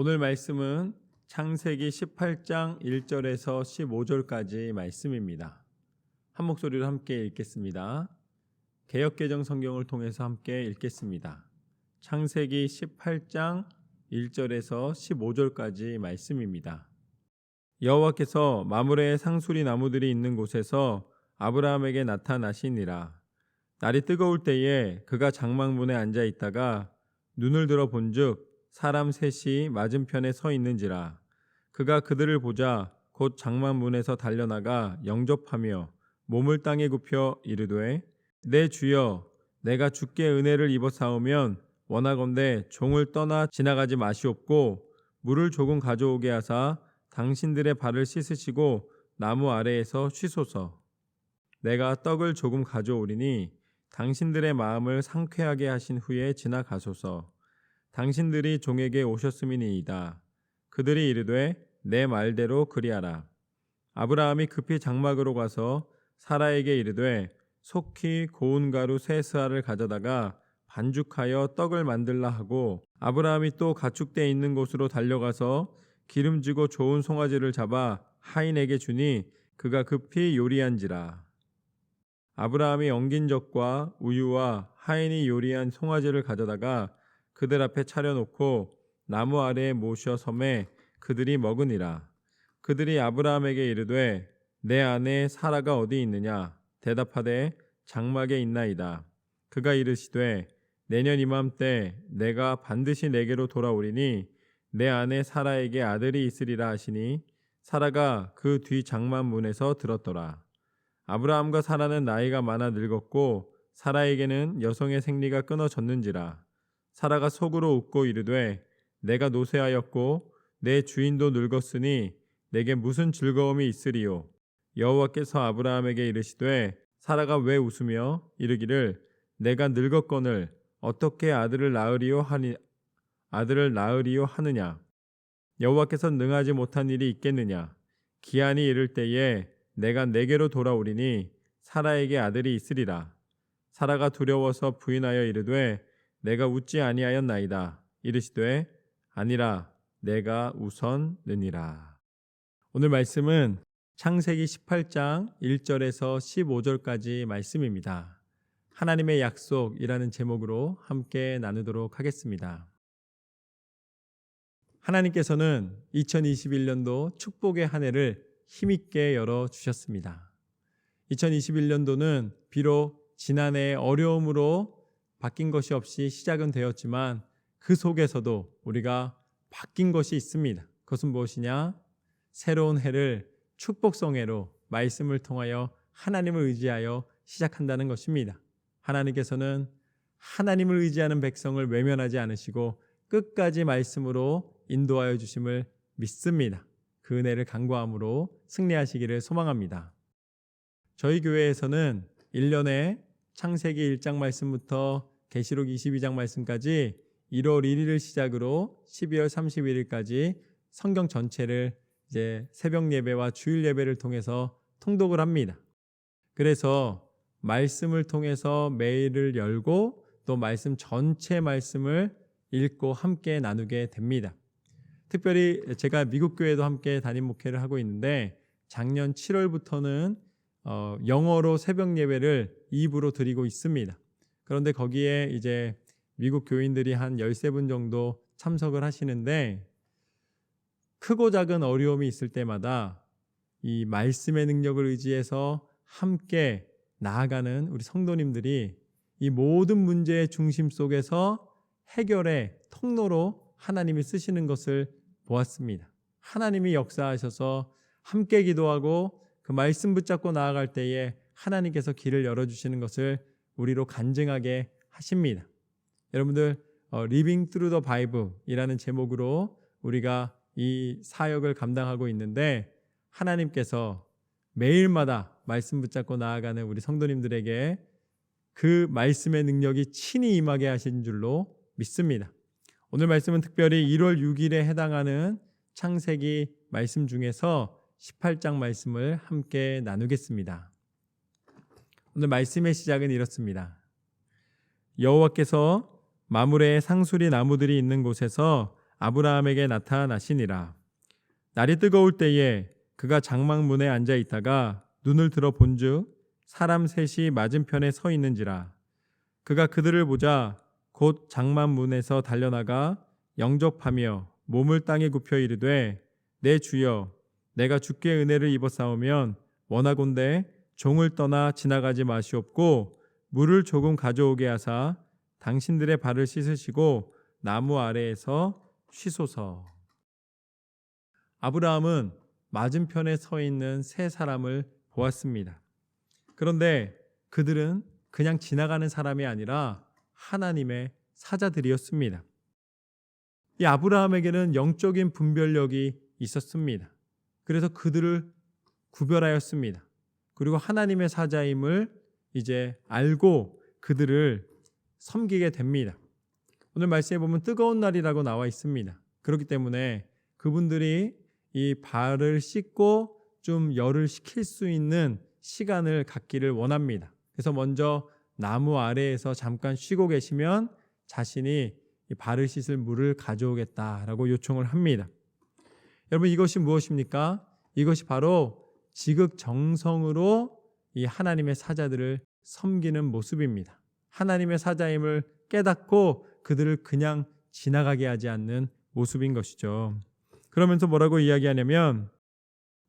오늘 말씀은 창세기 18장 1절에서 15절까지 말씀입니다. 한 목소리로 함께 읽겠습니다. 개역개정 성경을 통해서 함께 읽겠습니다. 창세기 18장 1절에서 15절까지 말씀입니다. 여호와께서 마므레의 상수리 나무들이 있는 곳에서 아브라함에게 나타나시니라. 날이 뜨거울 때에 그가 장막문에 앉아 있다가 눈을 들어 본즉 사람 셋이 맞은편에 서 있는지라. 그가 그들을 보자 곧 장막문에서 달려나가 영접하며 몸을 땅에 굽혀 이르되 내 주여, 내가 주께 은혜를 입어 사오면 원하건대 종을 떠나 지나가지 마시옵고 물을 조금 가져오게 하사 당신들의 발을 씻으시고 나무 아래에서 쉬소서. 내가 떡을 조금 가져오리니 당신들의 마음을 상쾌하게 하신 후에 지나가소서. 당신들이 종에게 오셨음이니이다. 그들이 이르되 내 말대로 그리하라. 아브라함이 급히 장막으로 가서 사라에게 이르되 속히 고운 가루 세 스아를 가져다가 반죽하여 떡을 만들라 하고, 아브라함이 또 가축대 있는 곳으로 달려가서 기름지고 좋은 송아지를 잡아 하인에게 주니 그가 급히 요리한지라. 아브라함이 엉긴 젖과 우유와 하인이 요리한 송아지를 가져다가 그들 앞에 차려놓고 나무 아래에 모셔 섬에 그들이 먹으니라. 그들이 아브라함에게 이르되 내 아내 사라가 어디 있느냐? 대답하되 장막에 있나이다. 그가 이르시되 내년 이맘때 내가 반드시 내게로 돌아오리니 내 아내 사라에게 아들이 있으리라 하시니 사라가 그 뒤 장막 문에서 들었더라. 아브라함과 사라는 나이가 많아 늙었고 사라에게는 여성의 생리가 끊어졌는지라. 사라가 속으로 웃고 이르되 내가 노쇠하였고 내 주인도 늙었으니 내게 무슨 즐거움이 있으리요? 여호와께서 아브라함에게 이르시되 사라가 왜 웃으며 이르기를 내가 늙었거늘 어떻게 아들을 낳으리요 하느냐? 여호와께서 능하지 못한 일이 있겠느냐? 기한이 이를 때에 내가 내게로 돌아오리니 사라에게 아들이 있으리라. 사라가 두려워서 부인하여 이르되 내가 웃지 아니하였나이다. 이르시되 아니라 내가 웃었느니라. 오늘 말씀은 창세기 18장 1절에서 15절까지 말씀입니다. 하나님의 약속이라는 제목으로 함께 나누도록 하겠습니다. 하나님께서는 2021년도 축복의 한 해를 힘있게 열어주셨습니다. 2021년도는 비록 지난해의 어려움으로 바뀐 것이 없이 시작은 되었지만 그 속에서도 우리가 바뀐 것이 있습니다. 그것은 무엇이냐? 새로운 해를 축복성 해로 말씀을 통하여 하나님을 의지하여 시작한다는 것입니다. 하나님께서는 하나님을 의지하는 백성을 외면하지 않으시고 끝까지 말씀으로 인도하여 주심을 믿습니다. 그 은혜를 간구함으로 승리하시기를 소망합니다. 저희 교회에서는 1년에 창세기 1장 말씀부터 계시록 22장 말씀까지 1월 1일을 시작으로 12월 31일까지 성경 전체를 이제 새벽 예배와 주일 예배를 통해서 통독을 합니다. 그래서 말씀을 통해서 메일을 열고 또 말씀 전체 말씀을 읽고 함께 나누게 됩니다. 특별히 제가 미국 교회도 함께 담임 목회를 하고 있는데 작년 7월부터는 영어로 새벽 예배를 2부로 드리고 있습니다. 그런데 거기에 이제 미국 교인들이 한 13분 정도 참석을 하시는데 크고 작은 어려움이 있을 때마다 이 말씀의 능력을 의지해서 함께 나아가는 우리 성도님들이 이 모든 문제의 중심 속에서 해결의 통로로 하나님이 쓰시는 것을 보았습니다. 하나님이 역사하셔서 함께 기도하고 그 말씀 붙잡고 나아갈 때에 하나님께서 길을 열어주시는 것을 우리로 간증하게 하십니다. 여러분들 Living Through the Bible이라는 제목으로 우리가 이 사역을 감당하고 있는데 하나님께서 매일마다 말씀 붙잡고 나아가는 우리 성도님들에게 그 말씀의 능력이 친히 임하게 하신 줄로 믿습니다. 오늘 말씀은 특별히 1월 6일에 해당하는 창세기 말씀 중에서 18장 말씀을 함께 나누겠습니다. 오늘 말씀의 시작은 이렇습니다. 여호와께서 마므레의 상수리 나무들이 있는 곳에서 아브라함에게 나타나시니라. 날이 뜨거울 때에 그가 장막문에 앉아 있다가 눈을 들어 본즉 사람 셋이 맞은편에 서 있는지라. 그가 그들을 보자 곧 장막문에서 달려나가 영접하며 몸을 땅에 굽혀 이르되 내 주여 내가 주께 은혜를 입었사오면 원하건대 종을 떠나 지나가지 마시옵고 물을 조금 가져오게 하사 당신들의 발을 씻으시고 나무 아래에서 쉬소서. 아브라함은 맞은편에 서 있는 세 사람을 보았습니다. 그런데 그들은 그냥 지나가는 사람이 아니라 하나님의 사자들이었습니다. 이 아브라함에게는 영적인 분별력이 있었습니다. 그래서 그들을 구별하였습니다. 그리고 하나님의 사자임을 이제 알고 그들을 섬기게 됩니다. 오늘 말씀에 보면 뜨거운 날이라고 나와 있습니다. 그렇기 때문에 그분들이 이 발을 씻고 좀 열을 식힐 수 있는 시간을 갖기를 원합니다. 그래서 먼저 나무 아래에서 잠깐 쉬고 계시면 자신이 이 발을 씻을 물을 가져오겠다라고 요청을 합니다. 여러분, 이것이 무엇입니까? 이것이 바로 지극정성으로 이 하나님의 사자들을 섬기는 모습입니다. 하나님의 사자임을 깨닫고 그들을 그냥 지나가게 하지 않는 모습인 것이죠. 그러면서 뭐라고 이야기하냐면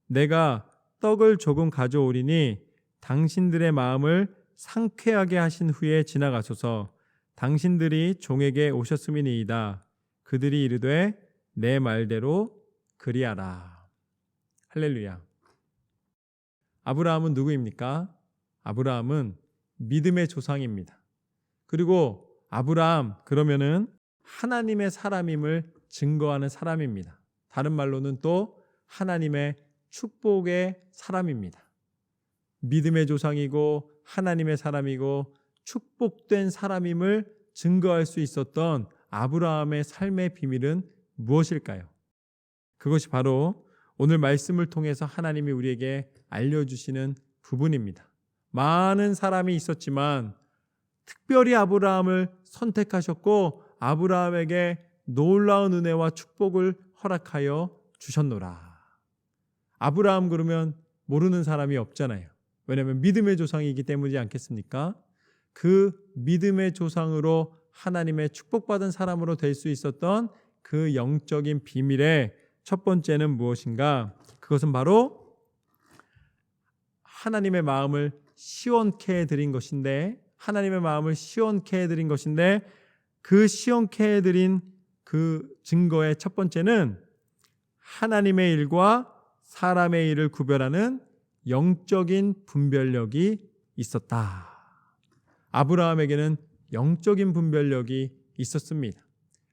내가 떡을 조금 가져오리니 당신들의 마음을 상쾌하게 하신 후에 지나가소서. 당신들이 종에게 오셨음이니이다. 그들이 이르되 내 말대로 그리하라. 할렐루야. 아브라함은 누구입니까? 아브라함은 믿음의 조상입니다. 그리고 아브라함 그러면은 하나님의 사람임을 증거하는 사람입니다. 다른 말로는 또 하나님의 축복의 사람입니다. 믿음의 조상이고 하나님의 사람이고 축복된 사람임을 증거할 수 있었던 아브라함의 삶의 비밀은 무엇일까요? 그것이 바로 오늘 말씀을 통해서 하나님이 우리에게 알려주시는 부분입니다. 많은 사람이 있었지만 특별히 아브라함을 선택하셨고 아브라함에게 놀라운 은혜와 축복을 허락하여 주셨노라. 아브라함 그러면 모르는 사람이 없잖아요. 왜냐하면 믿음의 조상이기 때문이지 않겠습니까? 그 믿음의 조상으로 하나님의 축복받은 사람으로 될 수 있었던 그 영적인 비밀의 첫 번째는 무엇인가? 그것은 바로 하나님의 마음을 시원케 해드린 것인데 그 시원케 해드린 그 증거의 첫 번째는 하나님의 일과 사람의 일을 구별하는 영적인 분별력이 있었다. 아브라함에게는 영적인 분별력이 있었습니다.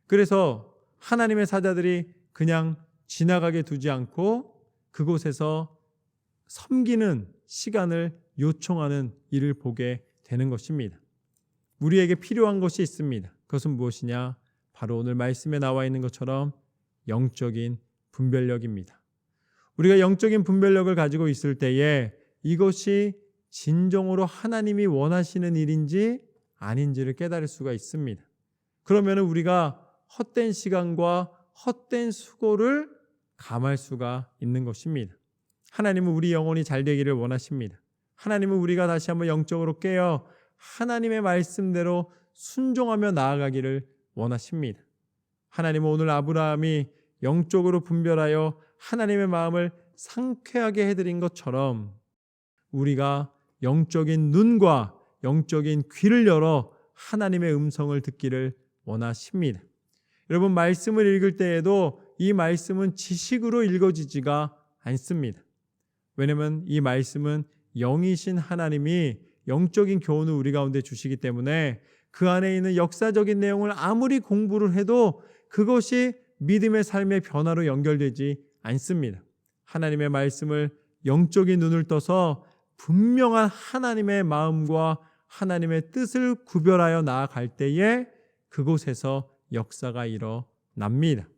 그래서 하나님의 사자들이 그냥 지나가게 두지 않고 그곳에서 섬기는 시간을 요청하는 일을 보게 되는 것입니다. 우리에게 필요한 것이 있습니다. 그것은 무엇이냐? 바로 오늘 말씀에 나와 있는 것처럼 영적인 분별력입니다. 우리가 영적인 분별력을 가지고 있을 때에 이것이 진정으로 하나님이 원하시는 일인지 아닌지를 깨달을 수가 있습니다. 그러면 우리가 헛된 시간과 헛된 수고를 감할 수가 있는 것입니다. 하나님은 우리 영혼이 잘 되기를 원하십니다. 하나님은 우리가 다시 한번 영적으로 깨어 하나님의 말씀대로 순종하며 나아가기를 원하십니다. 하나님은 오늘 아브라함이 영적으로 분별하여 하나님의 마음을 상쾌하게 해드린 것처럼 우리가 영적인 눈과 영적인 귀를 열어 하나님의 음성을 듣기를 원하십니다. 여러분, 말씀을 읽을 때에도 이 말씀은 지식으로 읽어지지가 않습니다. 왜냐하면 이 말씀은 영이신 하나님이 영적인 교훈을 우리 가운데 주시기 때문에 그 안에 있는 역사적인 내용을 아무리 공부를 해도 그것이 믿음의 삶의 변화로 연결되지 않습니다. 하나님의 말씀을 영적인 눈을 떠서 분명한 하나님의 마음과 하나님의 뜻을 구별하여 나아갈 때에 그곳에서 역사가 일어납니다.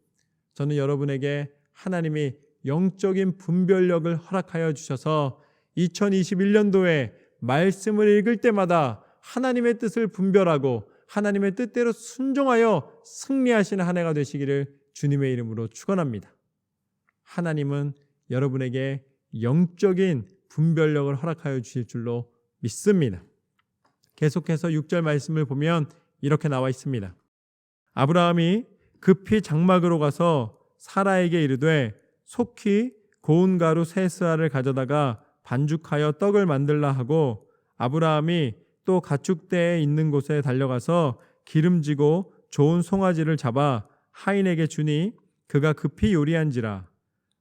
저는 여러분에게 하나님이 영적인 분별력을 허락하여 주셔서 2021년도에 말씀을 읽을 때마다 하나님의 뜻을 분별하고 하나님의 뜻대로 순종하여 승리하시는 한 해가 되시기를 주님의 이름으로 축원합니다. 하나님은 여러분에게 영적인 분별력을 허락하여 주실 줄로 믿습니다. 계속해서 6절 말씀을 보면 이렇게 나와 있습니다. 아브라함이 급히 장막으로 가서 사라에게 이르되 속히 고운 가루 세 스아를 가져다가 반죽하여 떡을 만들라 하고, 아브라함이 또 가축대에 있는 곳에 달려가서 기름지고 좋은 송아지를 잡아 하인에게 주니 그가 급히 요리한지라.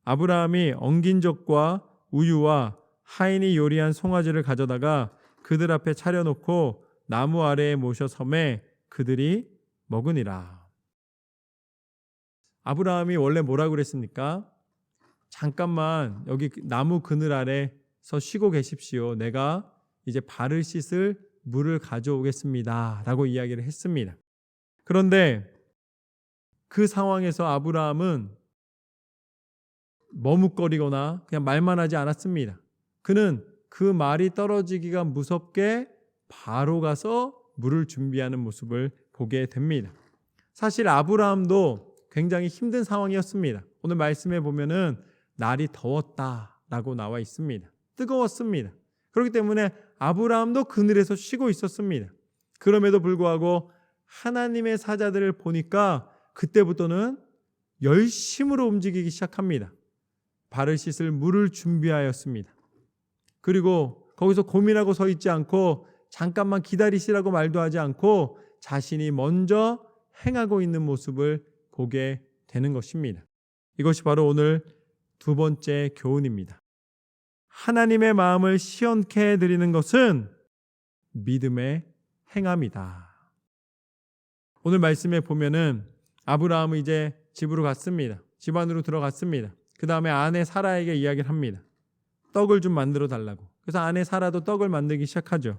아브라함이 엉긴 젖과 우유와 하인이 요리한 송아지를 가져다가 그들 앞에 차려놓고 나무 아래에 모셔 섬에 그들이 먹으니라. 아브라함이 원래 뭐라고 그랬습니까? 잠깐만 여기 나무 그늘 아래서 쉬고 계십시오. 내가 이제 발을 씻을 물을 가져오겠습니다 라고 이야기를 했습니다. 그런데 그 상황에서 아브라함은 머뭇거리거나 그냥 말만 하지 않았습니다. 그는 그 말이 떨어지기가 무섭게 바로 가서 물을 준비하는 모습을 보게 됩니다. 사실 아브라함도 굉장히 힘든 상황이었습니다. 오늘 말씀에 보면은 날이 더웠다라고 나와 있습니다. 뜨거웠습니다. 그렇기 때문에 아브라함도 그늘에서 쉬고 있었습니다. 그럼에도 불구하고 하나님의 사자들을 보니까 그때부터는 열심으로 움직이기 시작합니다. 발을 씻을 물을 준비하였습니다. 그리고 거기서 고민하고 서 있지 않고 잠깐만 기다리시라고 말도 하지 않고 자신이 먼저 행하고 있는 모습을 보게 되는 것입니다. 이것이 바로 오늘 두 번째 교훈입니다. 하나님의 마음을 시원케 해드리는 것은 믿음의 행함이다. 오늘 말씀에 보면은 아브라함은 이제 집으로 갔습니다. 집 안으로 들어갔습니다. 그 다음에 아내 사라에게 이야기를 합니다. 떡을 좀 만들어 달라고. 그래서 아내 사라도 떡을 만들기 시작하죠.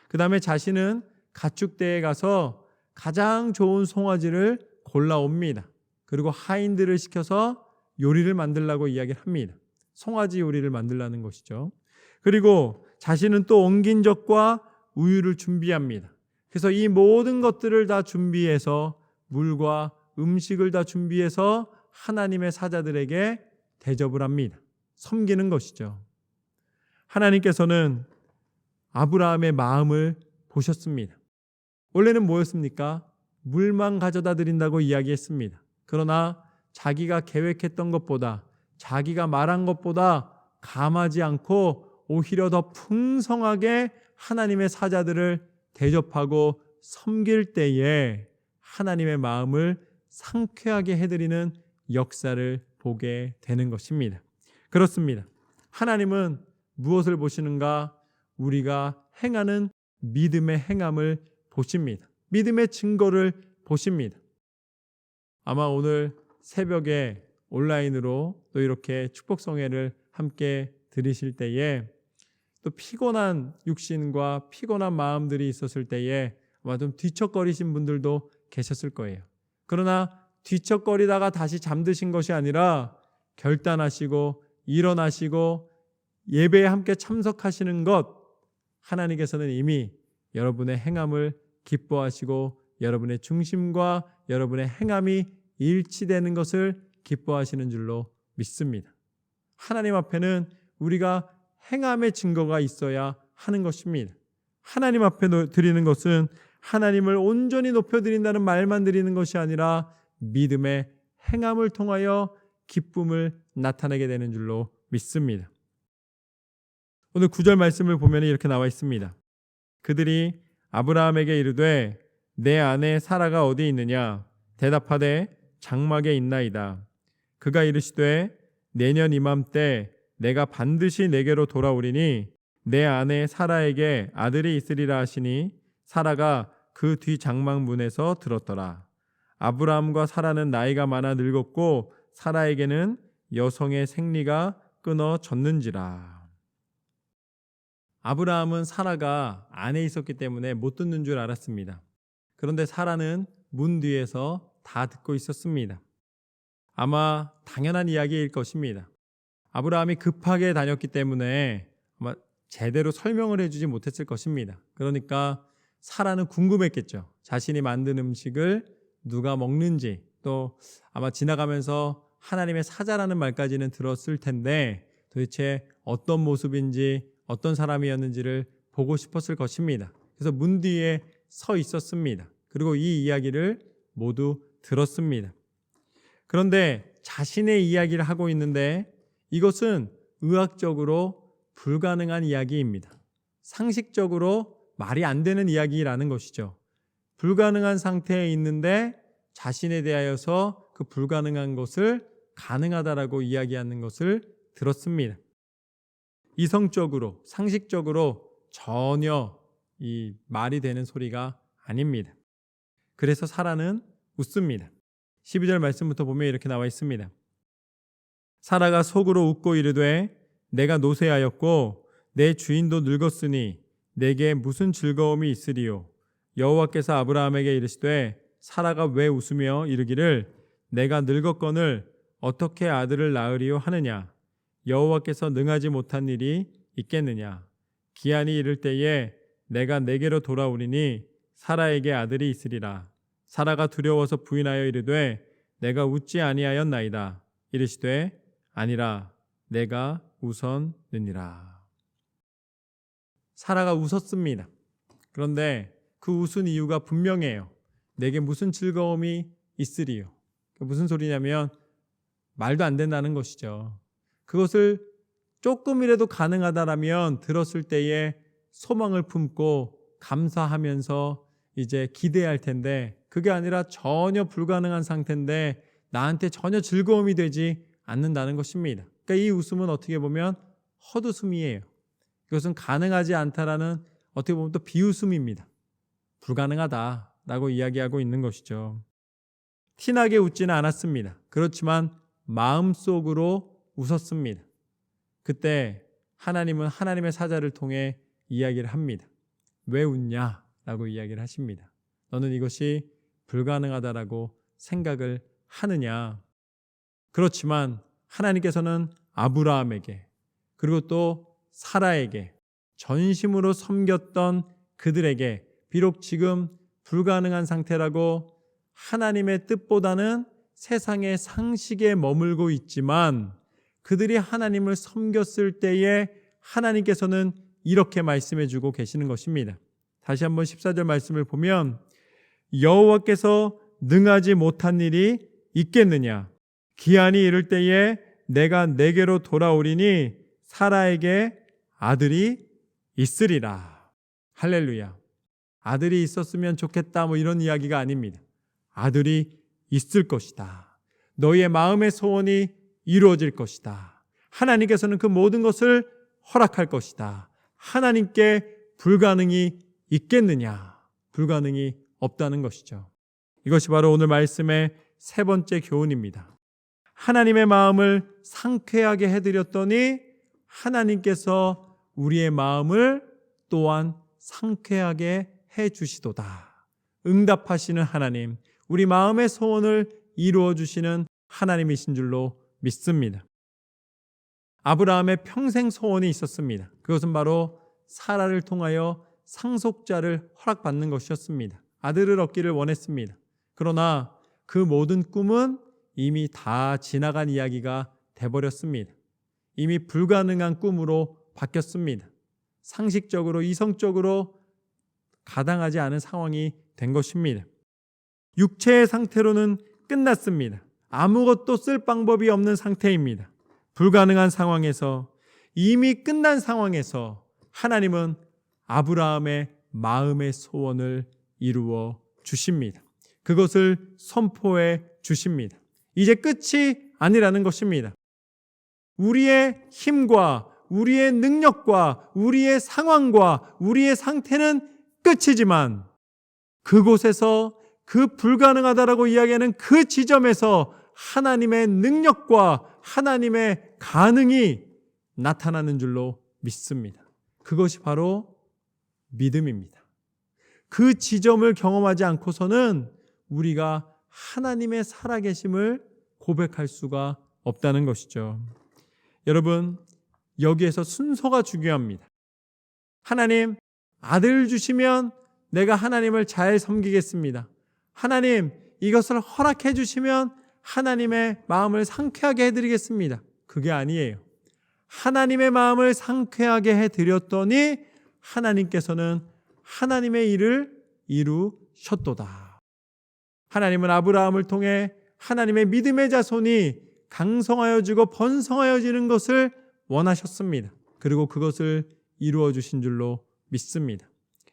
그 다음에 자신은 가축대에 가서 가장 좋은 송아지를 골라옵니다. 그리고 하인들을 시켜서 요리를 만들라고 이야기를 합니다. 송아지 요리를 만들라는 것이죠. 그리고 자신은 또 엉긴 젖과 우유를 준비합니다. 그래서 이 모든 것들을 다 준비해서 물과 음식을 다 준비해서 하나님의 사자들에게 대접을 합니다. 섬기는 것이죠. 하나님께서는 아브라함의 마음을 보셨습니다. 원래는 뭐였습니까? 물만 가져다 드린다고 이야기했습니다. 그러나 자기가 계획했던 것보다, 자기가 말한 것보다 감하지 않고 오히려 더 풍성하게 하나님의 사자들을 대접하고 섬길 때에 하나님의 마음을 상쾌하게 해드리는 역사를 보게 되는 것입니다. 그렇습니다. 하나님은 무엇을 보시는가? 우리가 행하는 믿음의 행함을 보십니다. 믿음의 증거를 보십니다. 아마 오늘 새벽에 온라인으로 또 이렇게 축복성회를 함께 들으실 때에 또 피곤한 육신과 피곤한 마음들이 있었을 때에 아마 좀 뒤척거리신 분들도 계셨을 거예요. 그러나 뒤척거리다가 다시 잠드신 것이 아니라 결단하시고 일어나시고 예배에 함께 참석하시는 것, 하나님께서는 이미 여러분의 행함을 기뻐하시고 여러분의 중심과 여러분의 행함이 일치되는 것을 기뻐하시는 줄로 믿습니다. 하나님 앞에는 우리가 행함의 증거가 있어야 하는 것입니다. 하나님 앞에 드리는 것은 하나님을 온전히 높여드린다는 말만 드리는 것이 아니라 믿음의 행함을 통하여 기쁨을 나타내게 되는 줄로 믿습니다. 오늘 9절 말씀을 보면 이렇게 나와 있습니다. 그들이 아브라함에게 이르되 내 아내 사라가 어디 있느냐? 대답하되 장막에 있나이다. 그가 이르시되 내년 이맘때 내가 반드시 내게로 돌아오리니 내 아내 사라에게 아들이 있으리라 하시니 사라가 그 뒤 장막 문에서 들었더라. 아브라함과 사라는 나이가 많아 늙었고 사라에게는 여성의 생리가 끊어졌는지라. 아브라함은 사라가 안에 있었기 때문에 못 듣는 줄 알았습니다. 그런데 사라는 문 뒤에서 다 듣고 있었습니다. 아마 당연한 이야기일 것입니다. 아브라함이 급하게 다녔기 때문에 아마 제대로 설명을 해주지 못했을 것입니다. 그러니까 사라는 궁금했겠죠. 자신이 만든 음식을 누가 먹는지, 또 또 아마 지나가면서 하나님의 사자라는 말까지는 들었을 텐데 도대체 어떤 모습인지 어떤 사람이었는지를 보고 싶었을 것입니다. 그래서 문 뒤에 서 있었습니다. 그리고 이 이야기를 모두 들었습니다. 그런데 자신의 이야기를 하고 있는데 이것은 의학적으로 불가능한 이야기입니다. 상식적으로 말이 안 되는 이야기라는 것이죠. 불가능한 상태에 있는데 자신에 대하여서 그 불가능한 것을 가능하다라고 이야기하는 것을 들었습니다. 이성적으로, 상식적으로 전혀 이 말이 되는 소리가 아닙니다. 그래서 사라는 웃습니다. 12절 말씀부터 보면 이렇게 나와 있습니다. 사라가 속으로 웃고 이르되 내가 노쇠하였고 내 주인도 늙었으니 내게 무슨 즐거움이 있으리요. 여호와께서 아브라함에게 이르시되 사라가 왜 웃으며 이르기를 내가 늙었거늘 어떻게 아들을 낳으리요 하느냐. 여호와께서 능하지 못한 일이 있겠느냐. 기한이 이를 때에 내가 내게로 돌아오리니 사라에게 아들이 있으리라. 사라가 두려워서 부인하여 이르되 내가 웃지 아니하였나이다. 이르시되 아니라 내가 웃었느니라. 사라가 웃었습니다. 그런데 그 웃은 이유가 분명해요. 내게 무슨 즐거움이 있으리요. 무슨 소리냐면 말도 안 된다는 것이죠. 그것을 조금이라도 가능하다라면 들었을 때에 소망을 품고 감사하면서 이제 기대할 텐데 그게 아니라 전혀 불가능한 상태인데 나한테 전혀 즐거움이 되지 않는다는 것입니다. 그러니까 이 웃음은 어떻게 보면 헛웃음이에요. 이것은 가능하지 않다라는 어떻게 보면 또 비웃음입니다. 불가능하다라고 이야기하고 있는 것이죠. 티나게 웃지는 않았습니다. 그렇지만 마음속으로 웃었습니다. 그때 하나님은 하나님의 사자를 통해 이야기를 합니다. 왜 웃냐라고 이야기를 하십니다. 너는 이것이 불가능하다라고 생각을 하느냐. 그렇지만 하나님께서는 아브라함에게 그리고 또 사라에게 전심으로 섬겼던 그들에게 비록 지금 불가능한 상태라고 하나님의 뜻보다는 세상의 상식에 머물고 있지만 그들이 하나님을 섬겼을 때에 하나님께서는 이렇게 말씀해 주고 계시는 것입니다. 다시 한번 14절 말씀을 보면 여호와께서 능하지 못한 일이 있겠느냐. 기한이 이를 때에 내가 내게로 돌아오리니 사라에게 아들이 있으리라. 할렐루야. 아들이 있었으면 좋겠다 뭐 이런 이야기가 아닙니다. 아들이 있을 것이다. 너희의 마음의 소원이 이루어질 것이다. 하나님께서는 그 모든 것을 허락할 것이다. 하나님께 불가능이 있겠느냐? 불가능이 없다는 것이죠. 이것이 바로 오늘 말씀의 세 번째 교훈입니다. 하나님의 마음을 상쾌하게 해드렸더니 하나님께서 우리의 마음을 또한 상쾌하게 해주시도다. 응답하시는 하나님, 우리 마음의 소원을 이루어 주시는 하나님이신 줄로 믿습니다. 아브라함의 평생 소원이 있었습니다. 그것은 바로 사라를 통하여 상속자를 허락받는 것이었습니다. 아들을 얻기를 원했습니다. 그러나 그 모든 꿈은 이미 다 지나간 이야기가 돼버렸습니다. 이미 불가능한 꿈으로 바뀌었습니다. 상식적으로 이성적으로 가당하지 않은 상황이 된 것입니다. 육체의 상태로는 끝났습니다. 아무것도 쓸 방법이 없는 상태입니다. 불가능한 상황에서 이미 끝난 상황에서 하나님은 아브라함의 마음의 소원을 이루어 주십니다. 그것을 선포해 주십니다. 이제 끝이 아니라는 것입니다. 우리의 힘과 우리의 능력과 우리의 상황과 우리의 상태는 끝이지만 그곳에서 그 불가능하다라고 이야기하는 그 지점에서 하나님의 능력과 하나님의 가능이 나타나는 줄로 믿습니다. 그것이 바로 믿음입니다. 그 지점을 경험하지 않고서는 우리가 하나님의 살아계심을 고백할 수가 없다는 것이죠. 여러분, 여기에서 순서가 중요합니다. 하나님, 아들 주시면 내가 하나님을 잘 섬기겠습니다. 하나님, 이것을 허락해 주시면 하나님의 마음을 상쾌하게 해드리겠습니다. 그게 아니에요. 하나님의 마음을 상쾌하게 해드렸더니 하나님께서는 하나님의 일을 이루셨도다. 하나님은 아브라함을 통해 하나님의 믿음의 자손이 강성하여지고 번성하여지는 것을 원하셨습니다. 그리고 그것을 이루어 주신 줄로 믿습니다.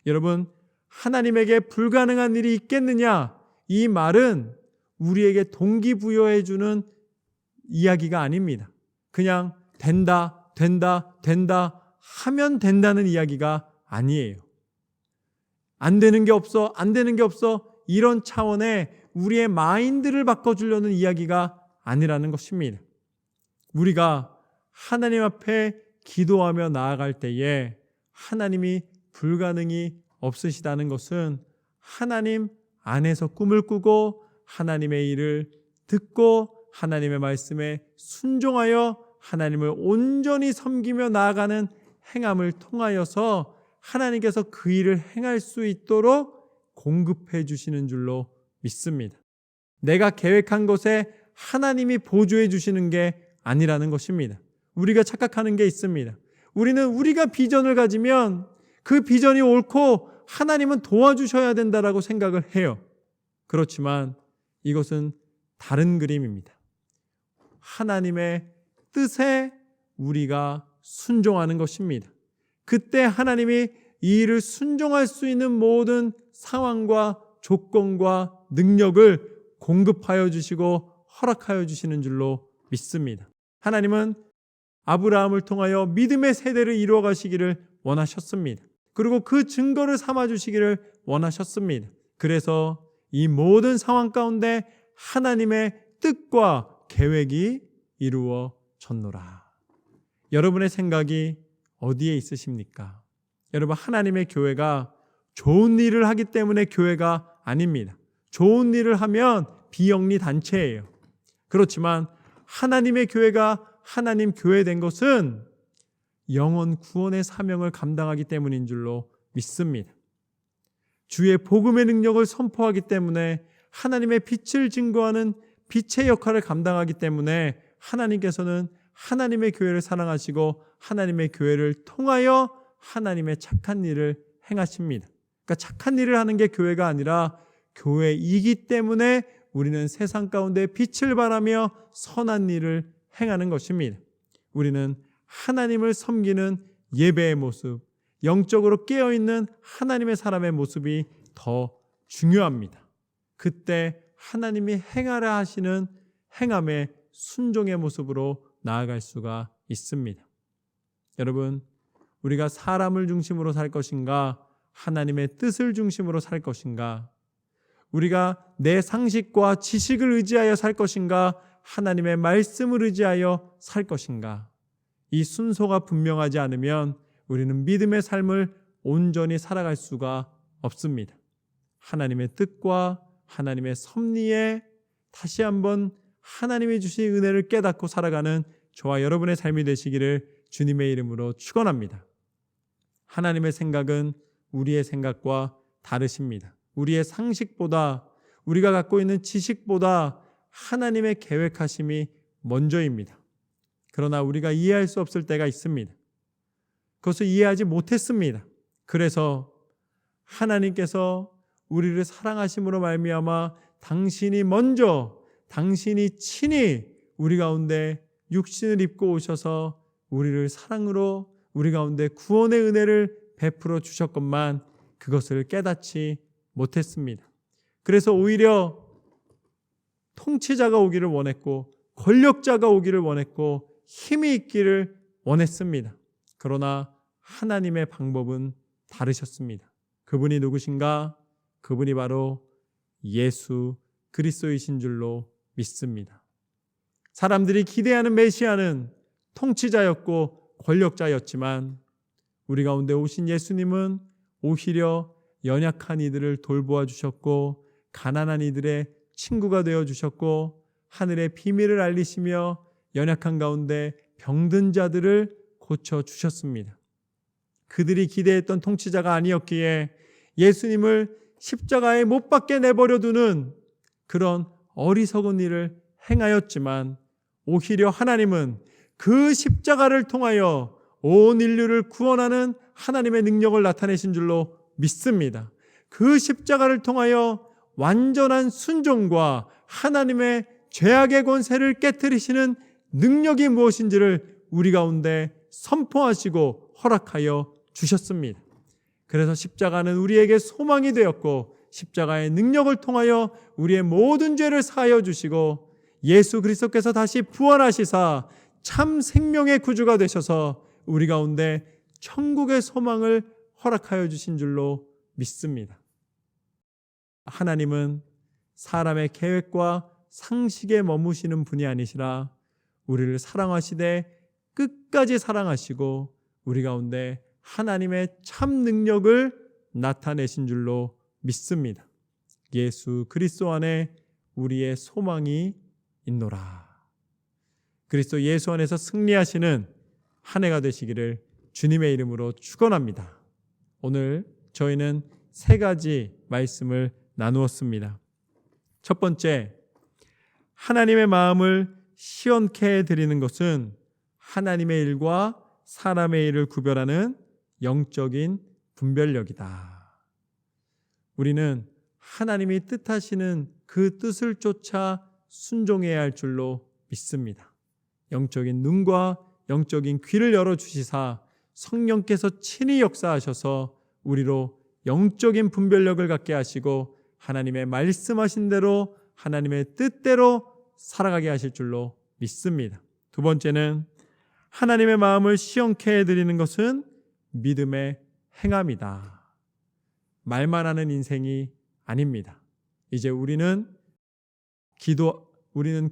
여러분, 하나님에게 불가능한 일이 있겠느냐? 이 말은 우리에게 동기부여해 주는 이야기가 아닙니다. 그냥 된다, 된다, 된다 하면 된다는 이야기가 아니에요. 안 되는 게 없어, 안 되는 게 없어, 이런 차원의 우리의 마인드를 바꿔주려는 이야기가 아니라는 것입니다. 우리가 하나님 앞에 기도하며 나아갈 때에 하나님이 불가능이 없으시다는 것은 하나님 안에서 꿈을 꾸고 하나님의 일을 듣고 하나님의 말씀에 순종하여 하나님을 온전히 섬기며 나아가는 행함을 통하여서 하나님께서 그 일을 행할 수 있도록 공급해 주시는 줄로 믿습니다. 내가 계획한 것에 하나님이 보조해 주시는 게 아니라는 것입니다. 우리가 착각하는 게 있습니다. 우리는 우리가 비전을 가지면 그 비전이 옳고 하나님은 도와주셔야 된다라고 생각을 해요. 그렇지만 이것은 다른 그림입니다. 하나님의 뜻에 우리가 순종하는 것입니다. 그때 하나님이 이 일을 순종할 수 있는 모든 상황과 조건과 능력을 공급하여 주시고 허락하여 주시는 줄로 믿습니다. 하나님은 아브라함을 통하여 믿음의 세대를 이루어 가시기를 원하셨습니다. 그리고 그 증거를 삼아 주시기를 원하셨습니다. 그래서 이 모든 상황 가운데 하나님의 뜻과 계획이 이루어졌노라. 여러분의 생각이 어디에 있으십니까? 여러분, 하나님의 교회가 좋은 일을 하기 때문에 교회가 아닙니다. 좋은 일을 하면 비영리 단체예요. 그렇지만 하나님의 교회가 하나님 교회 된 것은 영혼 구원의 사명을 감당하기 때문인 줄로 믿습니다. 주의 복음의 능력을 선포하기 때문에 하나님의 빛을 증거하는 빛의 역할을 감당하기 때문에 하나님께서는 하나님의 교회를 사랑하시고 하나님의 교회를 통하여 하나님의 착한 일을 행하십니다. 그러니까 착한 일을 하는 게 교회가 아니라 교회이기 때문에 우리는 세상 가운데 빛을 발하며 선한 일을 행하는 것입니다. 우리는 하나님을 섬기는 예배의 모습, 영적으로 깨어있는 하나님의 사람의 모습이 더 중요합니다. 그때 하나님이 행하라 하시는 행함의 순종의 모습으로 나아갈 수가 있습니다. 여러분, 우리가 사람을 중심으로 살 것인가, 하나님의 뜻을 중심으로 살 것인가, 우리가 내 상식과 지식을 의지하여 살 것인가, 하나님의 말씀을 의지하여 살 것인가, 이 순서가 분명하지 않으면 우리는 믿음의 삶을 온전히 살아갈 수가 없습니다. 하나님의 뜻과 하나님의 섭리에 다시 한번 하나님이 주신 은혜를 깨닫고 살아가는 저와 여러분의 삶이 되시기를 주님의 이름으로 축원합니다. 하나님의 생각은 우리의 생각과 다르십니다. 우리의 상식보다, 우리가 갖고 있는 지식보다 하나님의 계획하심이 먼저입니다. 그러나 우리가 이해할 수 없을 때가 있습니다. 그것을 이해하지 못했습니다. 그래서 하나님께서 우리를 사랑하심으로 말미암아 당신이 먼저, 당신이 친히 우리 가운데 육신을 입고 오셔서 우리를 사랑으로 우리 가운데 구원의 은혜를 베풀어 주셨건만 그것을 깨닫지 못했습니다. 그래서 오히려 통치자가 오기를 원했고 권력자가 오기를 원했고 힘이 있기를 원했습니다. 그러나 하나님의 방법은 다르셨습니다. 그분이 누구신가? 그분이 바로 예수 그리스도이신 줄로 믿습니다. 사람들이 기대하는 메시아는 통치자였고 권력자였지만 우리 가운데 오신 예수님은 오히려 연약한 이들을 돌보아 주셨고 가난한 이들의 친구가 되어 주셨고 하늘의 비밀을 알리시며 연약한 가운데 병든 자들을 고쳐 주셨습니다. 그들이 기대했던 통치자가 아니었기에 예수님을 십자가에 못 박게 내버려 두는 그런 어리석은 일을 행하였지만 오히려 하나님은 그 십자가를 통하여 온 인류를 구원하는 하나님의 능력을 나타내신 줄로 믿습니다. 그 십자가를 통하여 완전한 순종과 하나님의 죄악의 권세를 깨뜨리시는 능력이 무엇인지를 우리 가운데 선포하시고 허락하여 주셨습니다. 그래서 십자가는 우리에게 소망이 되었고 십자가의 능력을 통하여 우리의 모든 죄를 사하여 주시고 예수 그리스도께서 다시 부활하시사 참 생명의 구주가 되셔서 우리 가운데 천국의 소망을 허락하여 주신 줄로 믿습니다. 하나님은 사람의 계획과 상식에 머무시는 분이 아니시라 우리를 사랑하시되 끝까지 사랑하시고 우리 가운데 하나님의 참 능력을 나타내신 줄로 믿습니다. 예수 그리스도 안에 우리의 소망이 있노라. 그리스도 예수 안에서 승리하시는 한 해가 되시기를 주님의 이름으로 축원합니다. 오늘 저희는 세 가지 말씀을 나누었습니다. 첫 번째, 하나님의 마음을 시원케 해드리는 것은 하나님의 일과 사람의 일을 구별하는 영적인 분별력이다. 우리는 하나님이 뜻하시는 그 뜻을 쫓아 순종해야 할 줄로 믿습니다. 영적인 눈과 영적인 귀를 열어주시사 성령께서 친히 역사하셔서 우리로 영적인 분별력을 갖게 하시고 하나님의 말씀하신 대로 하나님의 뜻대로 살아가게 하실 줄로 믿습니다. 두 번째는 하나님의 마음을 시원케 해드리는 것은 믿음의 행함이다. 말만 하는 인생이 아닙니다. 이제 우리는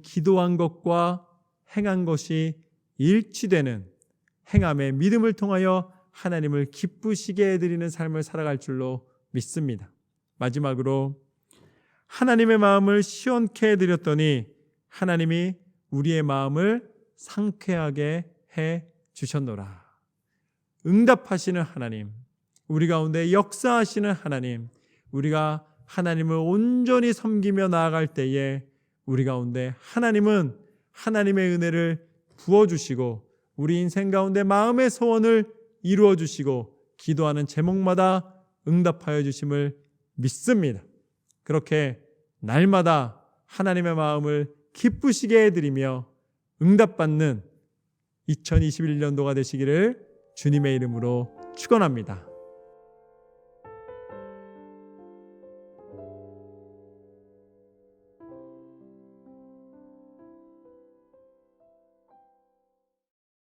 기도한 것과 행한 것이 일치되는 행함의 믿음을 통하여 하나님을 기쁘시게 해드리는 삶을 살아갈 줄로 믿습니다. 마지막으로 하나님의 마음을 시원케 해드렸더니 하나님이 우리의 마음을 상쾌하게 해 주셨노라. 응답하시는 하나님, 우리 가운데 역사하시는 하나님, 우리가 하나님을 온전히 섬기며 나아갈 때에 우리 가운데 하나님은 하나님의 은혜를 부어주시고 우리 인생 가운데 마음의 소원을 이루어주시고 기도하는 제목마다 응답하여 주심을 믿습니다. 그렇게 날마다 하나님의 마음을 기쁘시게 해드리며 응답받는 2021년도가 되시기를 주님의 이름으로 축원합니다.